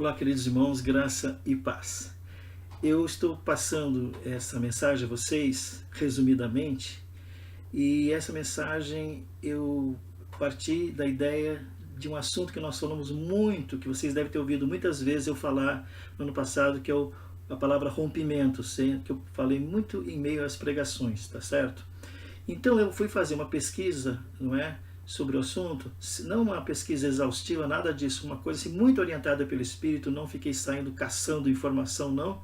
Olá, queridos irmãos, graça e paz. Eu estou passando essa mensagem a vocês, resumidamente, e essa mensagem eu parti da ideia de um assunto que nós falamos muito, que vocês devem ter ouvido muitas vezes eu falar no ano passado, que é a palavra rompimento, que eu falei muito em meio às pregações, tá certo? Então eu fui fazer uma pesquisa, não é? Sobre o assunto, não uma pesquisa exaustiva, nada disso, uma coisa assim, muito orientada pelo Espírito, não fiquei saindo caçando informação não,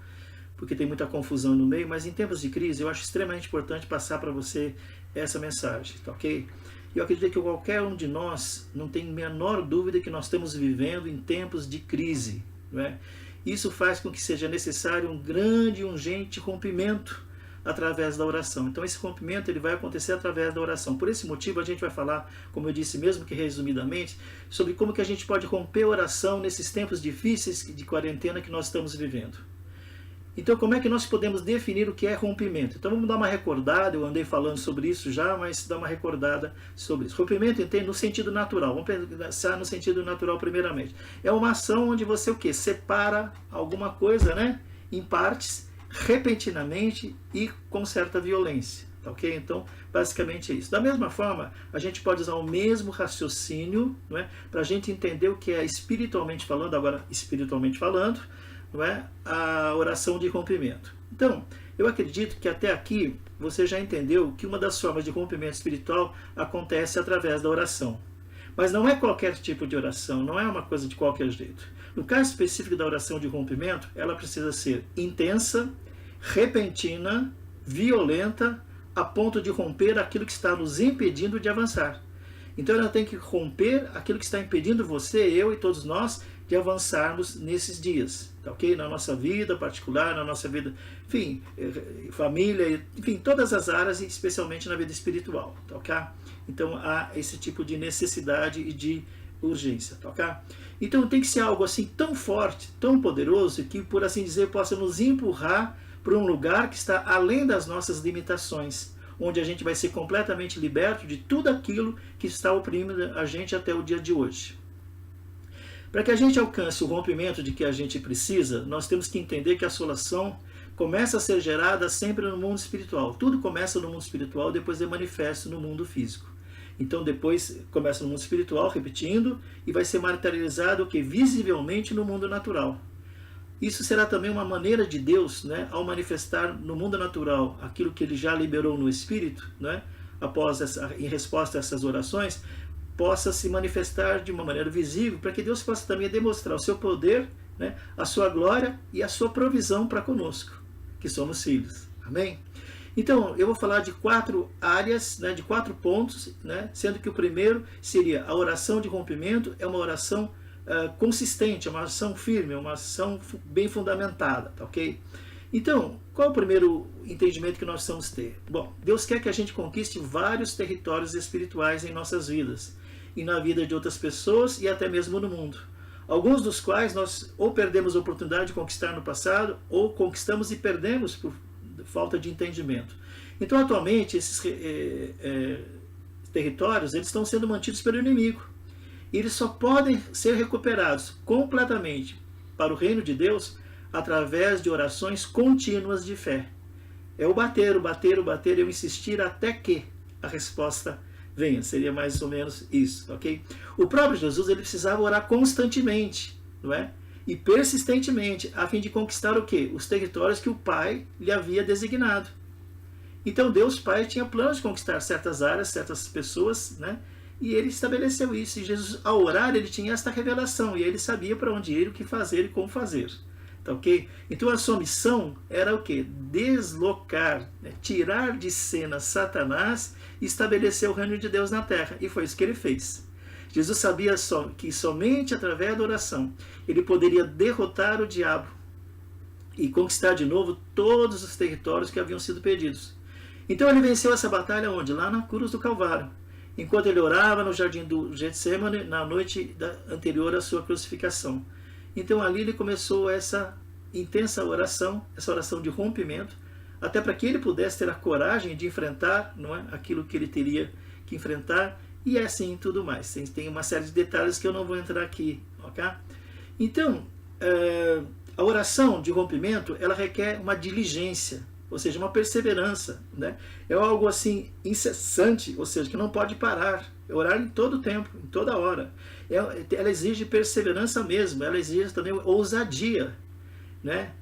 porque tem muita confusão no meio, mas em tempos de crise eu acho extremamente importante passar para você essa mensagem, tá ok? Eu acredito que qualquer um de nós não tem a menor dúvida que nós estamos vivendo em tempos de crise, não é? Isso faz com que seja necessário um grande e urgente rompimento através da oração. Então esse rompimento ele vai acontecer através da oração. Por esse motivo a gente vai falar, como eu disse mesmo que resumidamente, sobre como que a gente pode romper a oração nesses tempos difíceis de quarentena que nós estamos vivendo. Então como é que nós podemos definir o que é rompimento? Então vamos dar uma recordada, eu andei falando sobre isso já, mas dar uma recordada sobre isso. Rompimento entende no sentido natural, vamos pensar no sentido natural primeiramente. É uma ação onde você o quê? Separa alguma coisa, né, em partes, repentinamente e com certa violência, tá ok? Então, basicamente é isso. Da mesma forma, a gente pode usar o mesmo raciocínio, não é? Para a gente entender o que é espiritualmente falando, agora espiritualmente falando, não é? A oração de rompimento. Então, eu acredito que até aqui você já entendeu que uma das formas de rompimento espiritual acontece através da oração. Mas não é qualquer tipo de oração, não é uma coisa de qualquer jeito. No caso específico da oração de rompimento, ela precisa ser intensa, repentina, violenta, a ponto de romper aquilo que está nos impedindo de avançar. Então ela tem que romper aquilo que está impedindo você, eu e todos nós de avançarmos nesses dias, tá ok? Na nossa vida particular, na nossa vida, enfim, família, enfim, todas as áreas, especialmente na vida espiritual, tá ok? Então há esse tipo de necessidade e de urgência, tá ok? Então tem que ser algo assim tão forte, tão poderoso, que por assim dizer possa nos empurrar para um lugar que está além das nossas limitações, onde a gente vai ser completamente liberto de tudo aquilo que está oprimindo a gente até o dia de hoje. Para que a gente alcance o rompimento de que a gente precisa, nós temos que entender que a solução começa a ser gerada sempre no mundo espiritual. Tudo começa no mundo espiritual, depois é manifesto no mundo físico. Então depois começa no mundo espiritual, repetindo, e vai ser materializado o que? Visivelmente no mundo natural. Isso será também uma maneira de Deus, né, ao manifestar no mundo natural aquilo que Ele já liberou no Espírito, né, em resposta a essas orações, possa se manifestar de uma maneira visível, para que Deus possa também demonstrar o seu poder, né, a sua glória e a sua provisão para conosco, que somos filhos. Amém? Então, eu vou falar de 4 áreas, né, de 4 pontos, né, sendo que o primeiro seria a oração de rompimento, é uma oração consistente, é uma ação firme, é uma ação bem fundamentada, tá ok? Então, qual é o primeiro entendimento que nós precisamos ter? Bom, Deus quer que a gente conquiste vários territórios espirituais em nossas vidas, e na vida de outras pessoas e até mesmo no mundo. Alguns dos quais nós ou perdemos a oportunidade de conquistar no passado, ou conquistamos e perdemos por falta de entendimento. Então, atualmente, esses territórios eles estão sendo mantidos pelo inimigo. E eles só podem ser recuperados completamente para o reino de Deus através de orações contínuas de fé. É o bater, o bater, o bater, eu insistir até que a resposta venha. Seria mais ou menos isso, ok? O próprio Jesus ele precisava orar constantemente, não é? E persistentemente, a fim de conquistar o quê? Os territórios que o Pai lhe havia designado. Então Deus Pai tinha planos de conquistar certas áreas, certas pessoas, né? E ele estabeleceu isso. E Jesus, ao orar, ele tinha esta revelação. E ele sabia para onde ir, o que fazer e como fazer. Tá ok? Então a sua missão era o quê? Deslocar, né? Tirar de cena Satanás e estabelecer o reino de Deus na terra. E foi isso que ele fez. Jesus sabia que somente através da oração ele poderia derrotar o diabo e conquistar de novo todos os territórios que haviam sido perdidos. Então ele venceu essa batalha onde? Lá na cruz do Calvário. Enquanto ele orava no jardim do Getsemane na noite anterior à sua crucificação. Então ali ele começou essa intensa oração, essa oração de rompimento, até para que ele pudesse ter a coragem de enfrentar, não é, aquilo que ele teria que enfrentar, e assim tudo mais. Tem uma série de detalhes que eu não vou entrar aqui, ok? Então, a oração de rompimento, ela requer uma diligência, ou seja, uma perseverança, né? É algo assim incessante, ou seja, que não pode parar. É orar em todo tempo, em toda hora. Ela exige perseverança mesmo, ela exige também ousadia, né?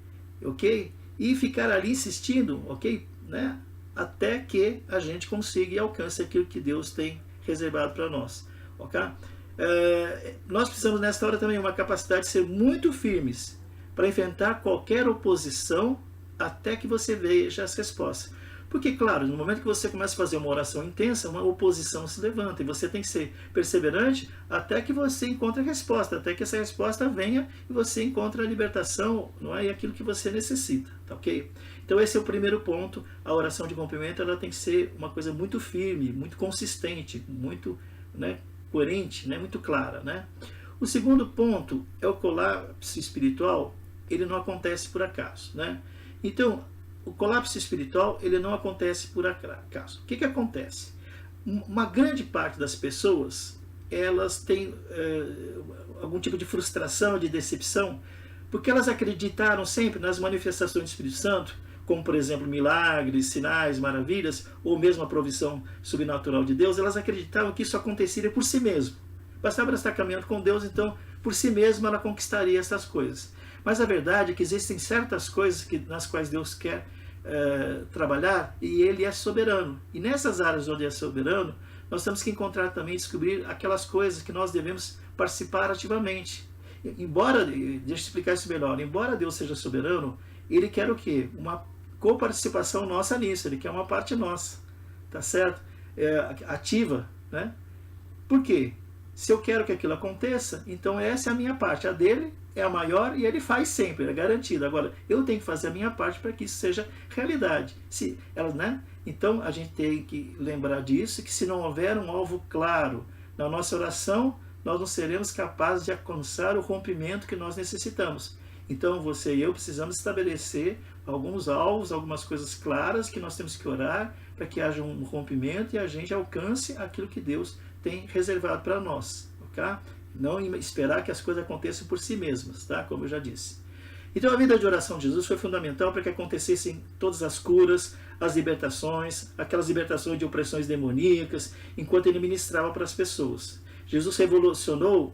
Ok? E ficar ali insistindo, ok? Né? Até que a gente consiga e alcance aquilo que Deus tem reservado para nós, ok? Nós precisamos nesta hora também uma capacidade de ser muito firmes para enfrentar qualquer oposição até que você veja as respostas. Porque, claro, no momento que você começa a fazer uma oração intensa, uma oposição se levanta. E você tem que ser perseverante até que você encontre a resposta, até que essa resposta venha e você encontre a libertação, não é? E aquilo que você necessita, tá ok? Então esse é o primeiro ponto. A oração de rompimento, ela tem que ser uma coisa muito firme, muito consistente, muito, né, coerente, né, muito clara, né? O segundo ponto é o colapso espiritual. Ele não acontece por acaso, né? Então, o colapso espiritual, ele não acontece por acaso. O que que acontece? Uma grande parte das pessoas, elas têm algum tipo de frustração, de decepção, porque elas acreditaram sempre nas manifestações do Espírito Santo, como, por exemplo, milagres, sinais, maravilhas, ou mesmo a provisão sobrenatural de Deus. Elas acreditavam que isso aconteceria por si mesmo. Bastava ela estar caminhando com Deus, então, por si mesma, ela conquistaria essas coisas. Mas a verdade é que existem certas coisas nas quais Deus quer trabalhar, e Ele é soberano. E nessas áreas onde é soberano, nós temos que encontrar também, descobrir aquelas coisas que nós devemos participar ativamente. Embora, deixa eu explicar isso melhor, embora Deus seja soberano, Ele quer o quê? Uma coparticipação nossa nisso, Ele quer uma parte nossa, tá certo? Ativa, né? Por quê? Se eu quero que aquilo aconteça, então essa é a minha parte, a dele é a maior e ele faz sempre, é garantido. Agora, eu tenho que fazer a minha parte para que isso seja realidade. Né? Então, a gente tem que lembrar disso, que se não houver um alvo claro na nossa oração, nós não seremos capazes de alcançar o rompimento que nós necessitamos. Então, você e eu precisamos estabelecer alguns alvos, algumas coisas claras que nós temos que orar para que haja um rompimento e a gente alcance aquilo que Deus tem reservado para nós, ok? Não esperar que as coisas aconteçam por si mesmas, tá? Como eu já disse. Então a vida de oração de Jesus foi fundamental para que acontecessem todas as curas, as libertações, aquelas libertações de opressões demoníacas, enquanto ele ministrava para as pessoas. Jesus revolucionou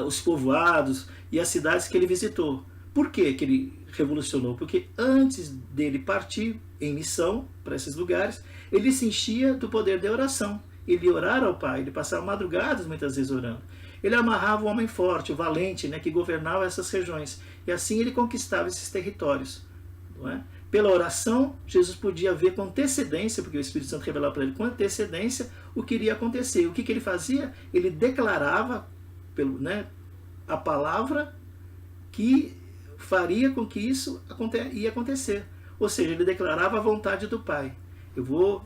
os povoados e as cidades que ele visitou. Por que que ele revolucionou? Porque antes dele partir em missão para esses lugares, ele se enchia do poder da oração. Ele ia orar ao Pai, ele passava madrugadas muitas vezes orando. Ele amarrava o homem forte, o valente, né, que governava essas regiões. E assim ele conquistava esses territórios. Não é? Pela oração, Jesus podia ver com antecedência, porque o Espírito Santo revelava para ele com antecedência o que iria acontecer. O que ele fazia? Ele declarava a palavra que faria com que isso ia acontecer. Ou seja, ele declarava a vontade do Pai. Eu vou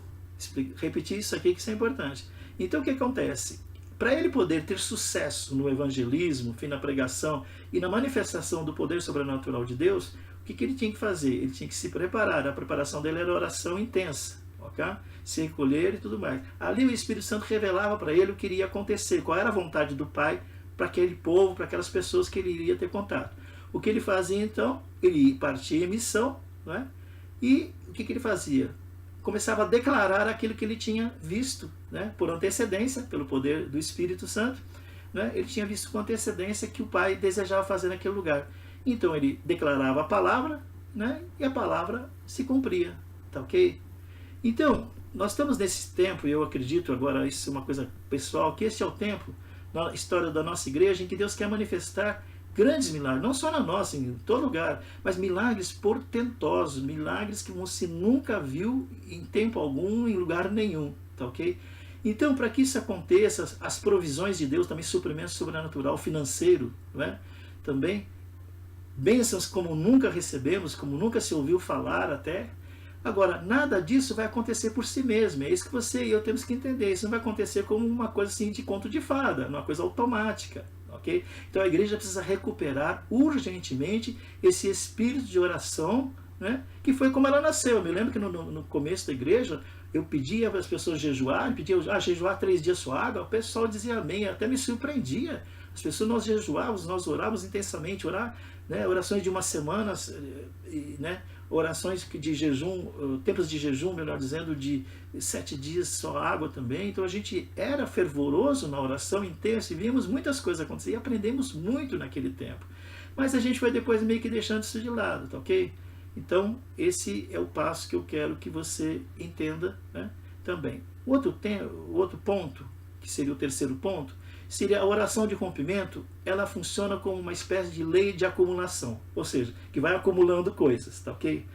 repetir isso aqui, que isso é importante. Então o que acontece? Para ele poder ter sucesso no evangelismo, na pregação e na manifestação do poder sobrenatural de Deus, o que ele tinha que fazer? Ele tinha que se preparar. A preparação dele era oração intensa, ok? Se recolher e tudo mais. Ali o Espírito Santo revelava para ele o que iria acontecer, qual era a vontade do Pai para aquele povo, para aquelas pessoas que ele iria ter contato. O que ele fazia então? Ele partia em missão, não é? E o que ele fazia? Começava a declarar aquilo que ele tinha visto, né, por antecedência, pelo poder do Espírito Santo, né, ele tinha visto com antecedência que o Pai desejava fazer naquele lugar. Então ele declarava a palavra, né, e a palavra se cumpria, tá ok? Então, nós estamos nesse tempo, e eu acredito, agora isso é uma coisa pessoal, que esse é o tempo na história da nossa igreja em que Deus quer manifestar grandes milagres, não só na nossa, em todo lugar, mas milagres portentosos, milagres que você nunca viu em tempo algum, em lugar nenhum, tá ok? Então, para que isso aconteça, as provisões de Deus, também suprimento sobrenatural, financeiro, não é? Também, bênçãos como nunca recebemos, como nunca se ouviu falar até. Agora, nada disso vai acontecer por si mesmo, é isso que você e eu temos que entender, isso não vai acontecer como uma coisa assim de conto de fada, uma coisa automática. Okay? Então a igreja precisa recuperar urgentemente esse espírito de oração, né? Que foi como ela nasceu. Eu me lembro que no começo da igreja, eu pedia para as pessoas jejuarem, pedia jejuar 3 dias só água, o pessoal dizia amém, até me surpreendia. As pessoas, nós jejuávamos, nós orávamos intensamente, né, orações de uma semana, né, orações de jejum, tempos de jejum, melhor dizendo, de 7 dias só água também. Então a gente era fervoroso na oração, intenso, e vimos muitas coisas acontecer, e aprendemos muito naquele tempo. Mas a gente foi depois meio que deixando isso de lado, tá ok? Então esse é o passo que eu quero que você entenda, né, também. O outro ponto, que seria o terceiro ponto, seria a oração de rompimento. Ela funciona como uma espécie de lei de acumulação, ou seja, que vai acumulando coisas, tá ok?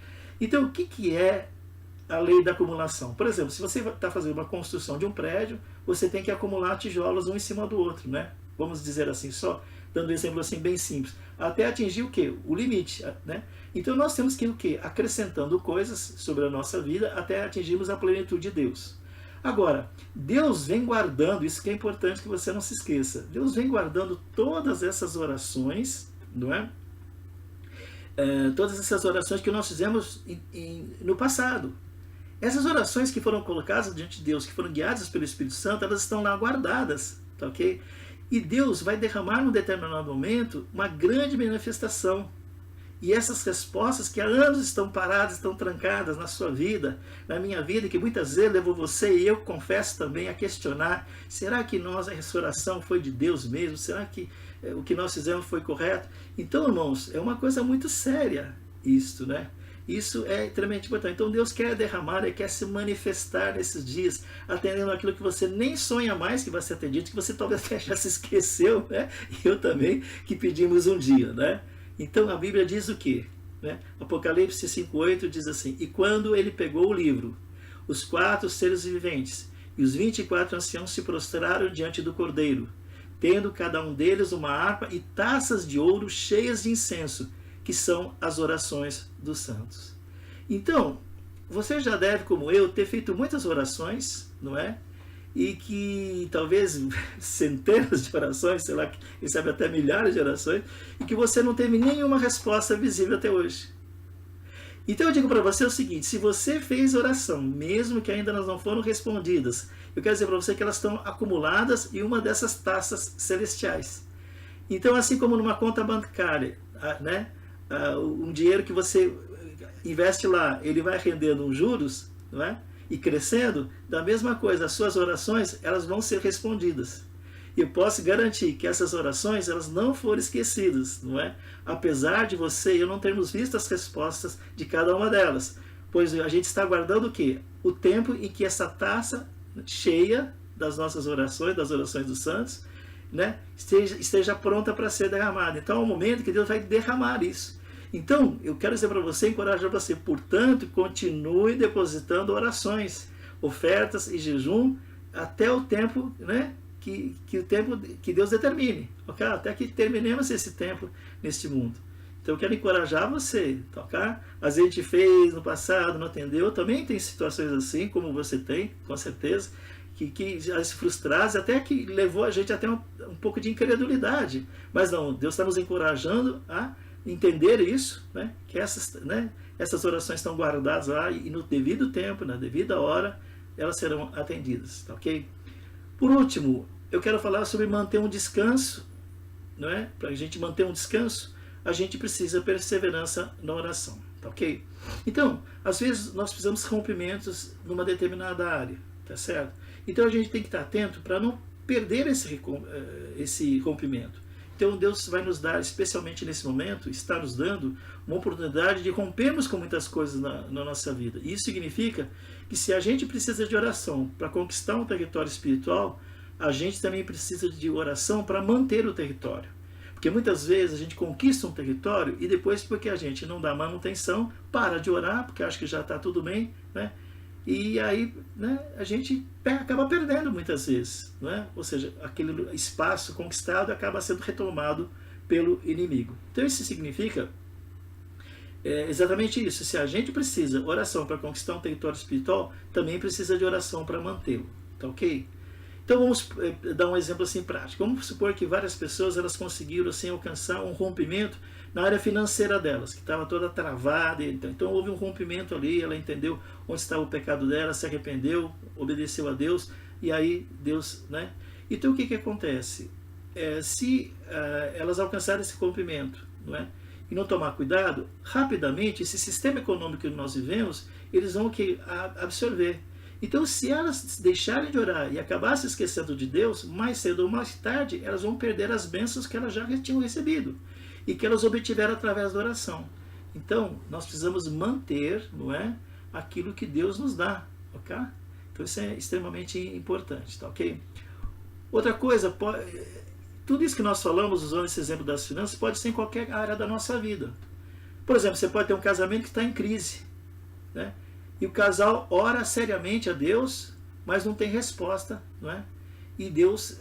Então o que é a lei da acumulação? Por exemplo, se você está fazendo uma construção de um prédio, você tem que acumular tijolos um em cima do outro, né? Vamos dizer assim, só dando um exemplo assim bem simples, até atingir o quê? O limite, né? Então nós temos que ir o quê? Acrescentando coisas sobre a nossa vida até atingirmos a plenitude de Deus. Agora, Deus vem guardando, isso que é importante que você não se esqueça, Deus vem guardando todas essas orações, não é? Todas essas orações que nós fizemos no passado. Essas orações que foram colocadas diante de Deus, que foram guiadas pelo Espírito Santo, elas estão lá guardadas, tá ok? E Deus vai derramar num determinado momento uma grande manifestação. E essas respostas que há anos estão paradas, estão trancadas na sua vida, na minha vida, que muitas vezes levou você e eu confesso também a questionar, será que essa oração foi de Deus mesmo? Será que o que nós fizemos foi correto? Então, irmãos, é uma coisa muito séria isto, né? Isso é extremamente importante. Então Deus quer derramar, Ele quer se manifestar nesses dias, atendendo aquilo que você nem sonha mais que vai ser atendido, que você talvez até já se esqueceu, né? E eu também, que pedimos um dia, né? Então a Bíblia diz o quê? Né? Apocalipse 5,8 diz assim: e quando ele pegou o livro, os 4 seres viventes e os 24 anciãos se prostraram diante do Cordeiro, tendo cada um deles uma harpa e taças de ouro cheias de incenso, que são as orações dos santos. Então, você já deve, como eu, ter feito muitas orações, não é? E que talvez centenas de orações, sei lá, quem sabe até milhares de orações, e que você não teve nenhuma resposta visível até hoje. Então eu digo para você o seguinte: se você fez oração, mesmo que ainda elas não foram respondidas, eu quero dizer para você que elas estão acumuladas em uma dessas taças celestiais. Então, assim como numa conta bancária, né, um dinheiro que você investe lá, ele vai rendendo uns juros, não é? E crescendo, da mesma coisa, as suas orações, elas vão ser respondidas. E eu posso garantir que essas orações, elas não foram esquecidas, não é? Apesar de você e eu não termos visto as respostas de cada uma delas. Pois a gente está aguardando o quê? O tempo em que essa taça cheia das nossas orações, das orações dos santos, né, esteja pronta para ser derramada. Então é o momento que Deus vai derramar isso. Então, eu quero dizer para você, encorajar você, portanto, continue depositando orações, ofertas e jejum até o tempo, né, o tempo que Deus determine, okay? Até que terminemos esse tempo neste mundo. Então eu quero encorajar você, ok? Às vezes a gente fez no passado, não atendeu, também tem situações assim, como você tem, com certeza, que já se frustrasse, até que levou a gente até um pouco de incredulidade. Mas não, Deus está nos encorajando a entender isso, né? Que essas orações estão guardadas lá e no devido tempo, na devida hora, elas serão atendidas, tá ok? Por último, eu quero falar sobre manter um descanso, não é? Para a gente manter um descanso, a gente precisa perseverança na oração, tá ok? Então, às vezes nós precisamos de rompimentos numa determinada área, tá certo? Então a gente tem que estar atento para não perder esse rompimento. Então Deus vai nos dar, especialmente nesse momento, está nos dando uma oportunidade de rompermos com muitas coisas na nossa vida. Isso significa que se a gente precisa de oração para conquistar um território espiritual, a gente também precisa de oração para manter o território. Porque muitas vezes a gente conquista um território e depois, porque a gente não dá manutenção, para de orar, porque acha que já está tudo bem, né? E aí, né, a gente acaba perdendo muitas vezes, né? Ou seja, aquele espaço conquistado acaba sendo retomado pelo inimigo. Então isso significa exatamente isso. Se a gente precisa de oração para conquistar um território espiritual, também precisa de oração para mantê-lo, tá ok? Então vamos dar um exemplo assim prático. Vamos supor que várias pessoas elas conseguiram assim alcançar um rompimento na área financeira delas, que estava toda travada. Então houve um rompimento ali, ela entendeu onde estava o pecado dela, se arrependeu, obedeceu a Deus, e aí Deus, né? Então o que que acontece? Se elas alcançarem esse rompimento, não é? E não tomar cuidado, rapidamente esse sistema econômico que nós vivemos, eles vão absorver. Então, se elas deixarem de orar e acabar se esquecendo de Deus, mais cedo ou mais tarde, elas vão perder as bênçãos que elas já tinham recebido e que elas obtiveram através da oração. Então, nós precisamos manter, não é, aquilo que Deus nos dá, ok? Então, isso é extremamente importante, tá ok? Outra coisa, tudo isso que nós falamos, usando esse exemplo das finanças, pode ser em qualquer área da nossa vida. Por exemplo, você pode ter um casamento que está em crise, né? E o casal ora seriamente a Deus, mas não tem resposta, não é? E Deus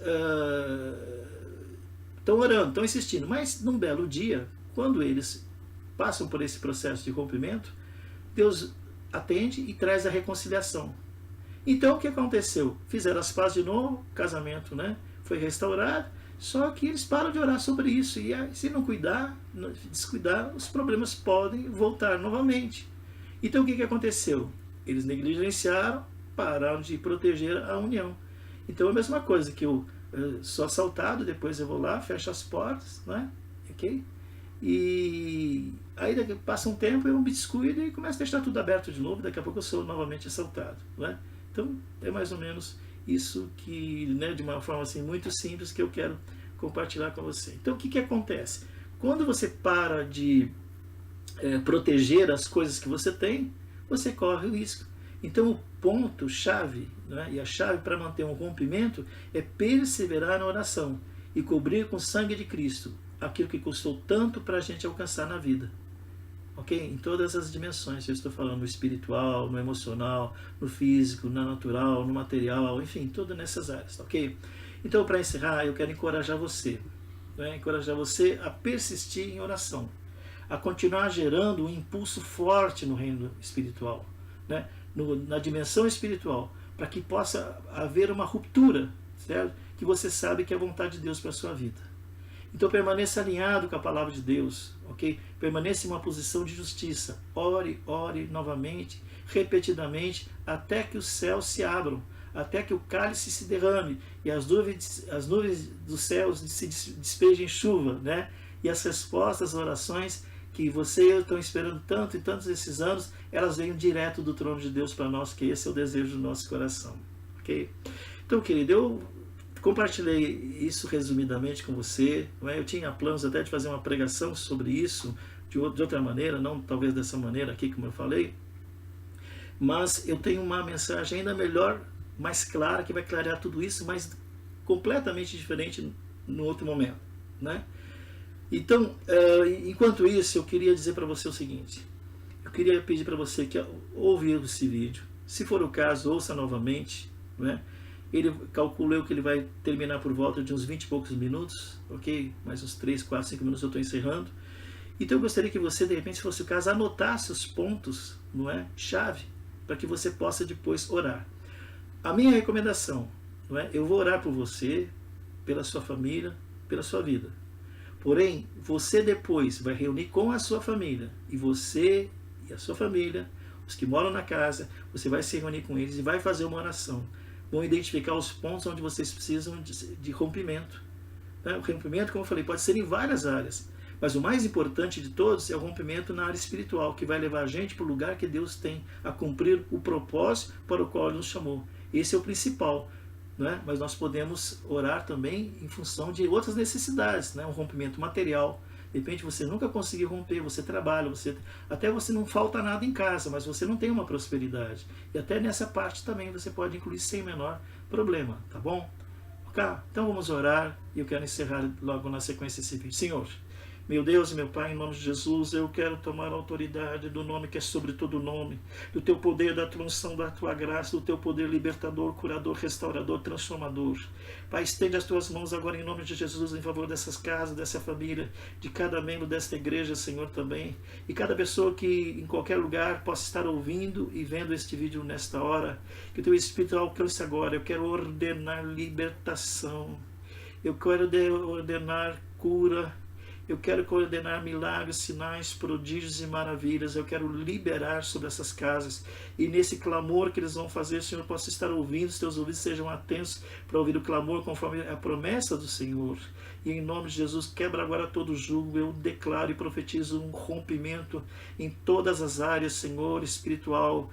estão orando, estão insistindo. Mas num belo dia, quando eles passam por esse processo de rompimento, Deus atende e traz a reconciliação. Então o que aconteceu? Fizeram as pazes de novo, o casamento, né, foi restaurado, só que eles param de orar sobre isso. E se não cuidar, descuidar, os problemas podem voltar novamente. Então o que aconteceu? Eles negligenciaram, pararam de proteger a união. Então é a mesma coisa que eu sou assaltado, depois eu vou lá, fecho as portas, né? Okay? E aí passa um tempo, eu me descuido e começo a deixar tudo aberto de novo, daqui a pouco eu sou novamente assaltado, né? Então é mais ou menos isso que, né, de uma forma assim muito simples, que eu quero compartilhar com você. Então o que acontece? Quando você para de proteger as coisas que você tem, você corre o risco. Então o ponto-chave, né, e a chave para manter um rompimento é perseverar na oração e cobrir com o sangue de Cristo aquilo que custou tanto para a gente alcançar na vida. Ok? Em todas as dimensões, eu estou falando no espiritual, no emocional, no físico, no natural, no material, enfim, tudo nessas áreas. Ok? Então, para encerrar, eu quero encorajar você, né, encorajar você a persistir em oração, a continuar gerando um impulso forte no reino espiritual, né? Na dimensão espiritual, para que possa haver uma ruptura, certo? Que você sabe que é a vontade de Deus para a sua vida. Então permaneça alinhado com a palavra de Deus, ok? Permaneça em uma posição de justiça. Ore, ore novamente, repetidamente, até que os céus se abram, até que o cálice se derrame e as nuvens dos céus se despejem chuva, né? E as respostas às orações que você e eu estão esperando tanto e tantos esses anos, elas venham direto do trono de Deus para nós, que esse é o desejo do nosso coração. Ok? Então, querido, eu compartilhei isso resumidamente com você. Não é? Eu tinha planos até de fazer uma pregação sobre isso, de outra maneira, não talvez dessa maneira aqui, como eu falei, mas eu tenho uma mensagem ainda melhor, mais clara, que vai clarear tudo isso, mas completamente diferente no outro momento, né? Então, enquanto isso, eu queria dizer para você o seguinte. Eu queria pedir para você que ouviu esse vídeo. Se for o caso, ouça novamente, né? Calculei que ele vai terminar por volta de uns 20 e poucos minutos, ok? Mais uns 3, 4, 5 minutos eu estou encerrando. Então eu gostaria que você, de repente, se fosse o caso, anotasse os pontos, não é? Chave, para que você possa depois orar. A minha recomendação, não é? Eu vou orar por você, pela sua família, pela sua vida. Porém, você depois vai reunir com a sua família, e você e a sua família, os que moram na casa, você vai se reunir com eles e vai fazer uma oração. Vão identificar os pontos onde vocês precisam de rompimento. O rompimento, como eu falei, pode ser em várias áreas, mas o mais importante de todos é o rompimento na área espiritual, que vai levar a gente para o lugar que Deus tem a cumprir o propósito para o qual Ele nos chamou. Esse é o principal. Não é? Mas nós podemos orar também em função de outras necessidades, né? Um rompimento material. De repente você nunca conseguiu romper, você trabalha, até você não falta nada em casa, mas você não tem uma prosperidade. E até nessa parte também você pode incluir sem menor problema, tá bom? Ok? Então vamos orar e eu quero encerrar logo na sequência esse vídeo. Senhor, meu Deus e meu Pai, em nome de Jesus, eu quero tomar a autoridade do nome que é sobre todo nome, do Teu poder, da Tua unção, da Tua graça, do Teu poder libertador, curador, restaurador, transformador. Pai, estende as Tuas mãos agora em nome de Jesus em favor dessas casas, dessa família, de cada membro desta igreja, Senhor, também. E cada pessoa que em qualquer lugar possa estar ouvindo e vendo este vídeo nesta hora, que o Teu Espírito alcance agora. Eu quero ordenar libertação, eu quero ordenar cura, Eu quero coordenar milagres, sinais, prodígios e maravilhas. Eu quero liberar sobre essas casas. E nesse clamor que eles vão fazer, Senhor, possa estar ouvindo, os teus ouvidos sejam atentos para ouvir o clamor conforme a promessa do Senhor. E em nome de Jesus, quebra agora todo jugo. Eu declaro e profetizo um rompimento em todas as áreas, Senhor, espiritual,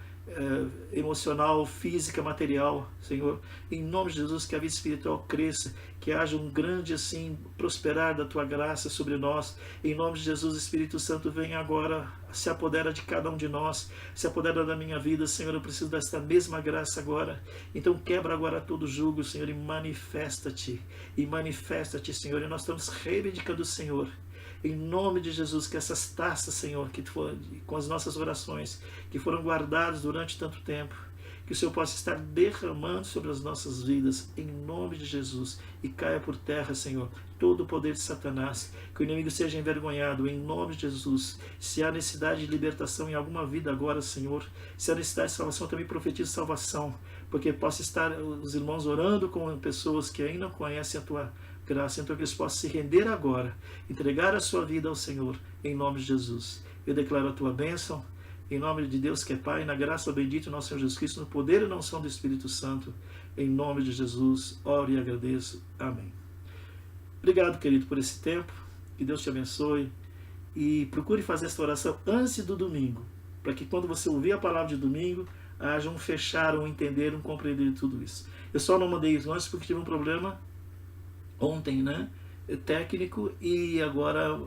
emocional, física, material, Senhor. Em nome de Jesus, que a vida espiritual cresça, que haja um grande, assim, prosperar da Tua graça sobre nós. Em nome de Jesus, Espírito Santo, vem agora, se apodera de cada um de nós, se apodera da minha vida, Senhor. Eu preciso desta mesma graça agora. Então quebra agora todo jugo, Senhor, e manifesta-te, Senhor. E nós estamos reivindicando o Senhor. Em nome de Jesus, que essas taças, Senhor, com as nossas orações, que foram guardadas durante tanto tempo, que o Senhor possa estar derramando sobre as nossas vidas, em nome de Jesus, e caia por terra, Senhor, todo o poder de Satanás, que o inimigo seja envergonhado, em nome de Jesus. Se há necessidade de libertação em alguma vida agora, Senhor, se há necessidade de salvação, também profetizo salvação, porque possa estar os irmãos orando com pessoas que ainda não conhecem a Tua graça, então que eles possam se render agora, entregar a sua vida ao Senhor, em nome de Jesus. Eu declaro a Tua bênção, em nome de Deus que é Pai, na graça bendita do nosso Senhor Jesus Cristo, no poder e na unção do Espírito Santo, em nome de Jesus, oro e agradeço. Amém. Obrigado, querido, por esse tempo, que Deus te abençoe, e procure fazer esta oração antes do domingo, para que quando você ouvir a palavra de domingo, haja um fechar, um entender, um compreender de tudo isso. Eu só não mandei isso antes porque tive um problema ontem, né, técnico, e agora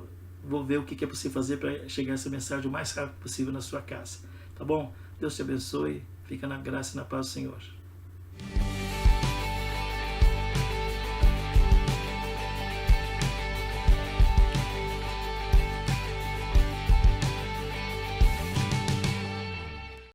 vou ver o que é possível fazer para chegar essa mensagem o mais rápido possível na sua casa. Tá bom? Deus te abençoe. Fica na graça e na paz do Senhor.